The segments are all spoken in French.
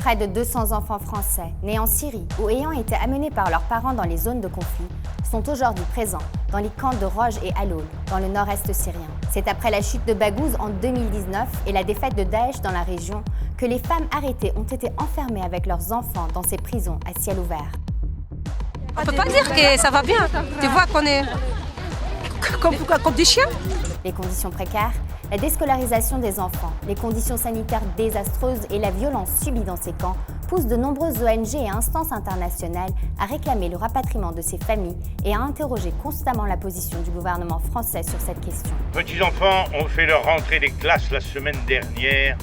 Près de 200 enfants français, nés en Syrie ou ayant été amenés par leurs parents dans les zones de conflit, sont aujourd'hui présents dans les camps de Roj et Al-Hol, dans le nord-est syrien. C'est après la chute de Baghouz en 2019 et la défaite de Daesh dans la région que les femmes arrêtées ont été enfermées avec leurs enfants dans ces prisons à ciel ouvert. On ne peut pas dire que ça va bien. Tu vois qu'on est comme des chiens. Les conditions précaires, la déscolarisation des enfants, les conditions sanitaires désastreuses et la violence subie dans ces camps poussent de nombreuses ONG et instances internationales à réclamer le rapatriement de ces familles et à interroger constamment la position du gouvernement français sur cette question. Petits enfants ont fait leur rentrée des classes la semaine dernière.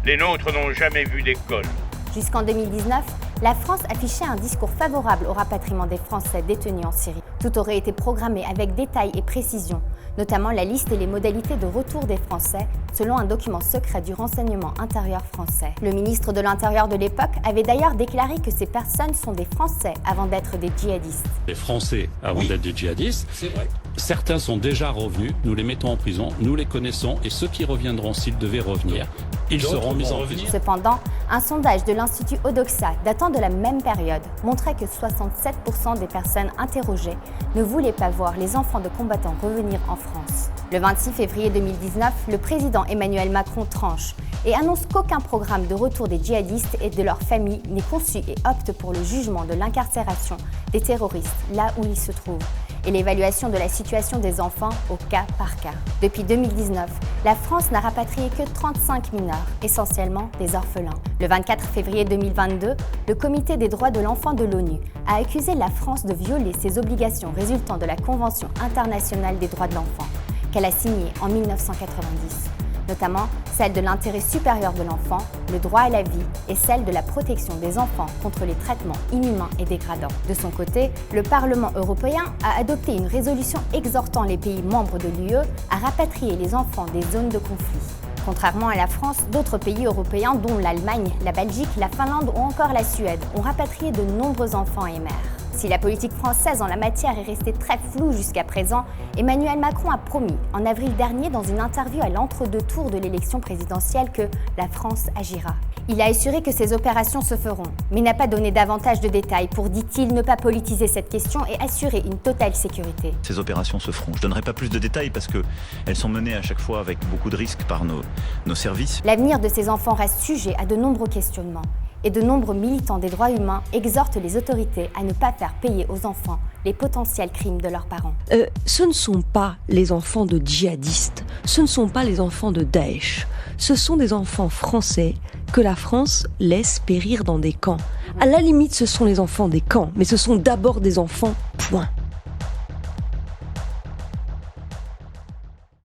Les nôtres n'ont jamais vu d'école. Jusqu'en 2019, la France affichait un discours favorable au rapatriement des Français détenus en Syrie. Tout aurait été programmé avec détail et précision, notamment la liste et les modalités de retour des Français, selon un document secret du renseignement intérieur français. Le ministre de l'Intérieur de l'époque avait d'ailleurs déclaré que ces personnes sont des Français avant d'être des djihadistes. Les Français avant d'être des djihadistes, c'est vrai. Certains sont déjà revenus, nous les mettons en prison, nous les connaissons et ceux qui reviendront s'ils devaient revenir, ils seront mis en prison. Cependant, un sondage de l'Institut Odoxa datant de la même période montrait que 67% des personnes interrogées ne voulaient pas voir les enfants de combattants revenir en France. Le 26 février 2019, le président Emmanuel Macron tranche et annonce qu'aucun programme de retour des djihadistes et de leurs familles n'est conçu et opte pour le jugement de l'incarcération des terroristes là où ils se trouvent et l'évaluation de la situation des enfants au cas par cas. Depuis 2019, la France n'a rapatrié que 35 mineurs, essentiellement des orphelins. Le 24 février 2022, le Comité des droits de l'enfant de l'ONU a accusé la France de violer ses obligations résultant de la Convention internationale des droits de l'enfant, qu'elle a signée en 1990. Notamment celle de l'intérêt supérieur de l'enfant, le droit à la vie et celle de la protection des enfants contre les traitements inhumains et dégradants. De son côté, le Parlement européen a adopté une résolution exhortant les pays membres de l'UE à rapatrier les enfants des zones de conflit. Contrairement à la France, d'autres pays européens, dont l'Allemagne, la Belgique, la Finlande ou encore la Suède, ont rapatrié de nombreux enfants et mères. Si la politique française en la matière est restée très floue jusqu'à présent, Emmanuel Macron a promis en avril dernier dans une interview à l'entre-deux tours de l'élection présidentielle que la France agira. Il a assuré que ces opérations se feront, mais n'a pas donné davantage de détails pour, dit-il, ne pas politiser cette question et assurer une totale sécurité. Ces opérations se feront. Je ne donnerai pas plus de détails parce qu'elles sont menées à chaque fois avec beaucoup de risques par nos services. L'avenir de ces enfants reste sujet à de nombreux questionnements. Et de nombreux militants des droits humains exhortent les autorités à ne pas faire payer aux enfants les potentiels crimes de leurs parents. Ce ne sont pas les enfants de djihadistes, ce ne sont pas les enfants de Daesh, ce sont des enfants français que la France laisse périr dans des camps. À la limite, ce sont les enfants des camps, mais ce sont d'abord des enfants, point.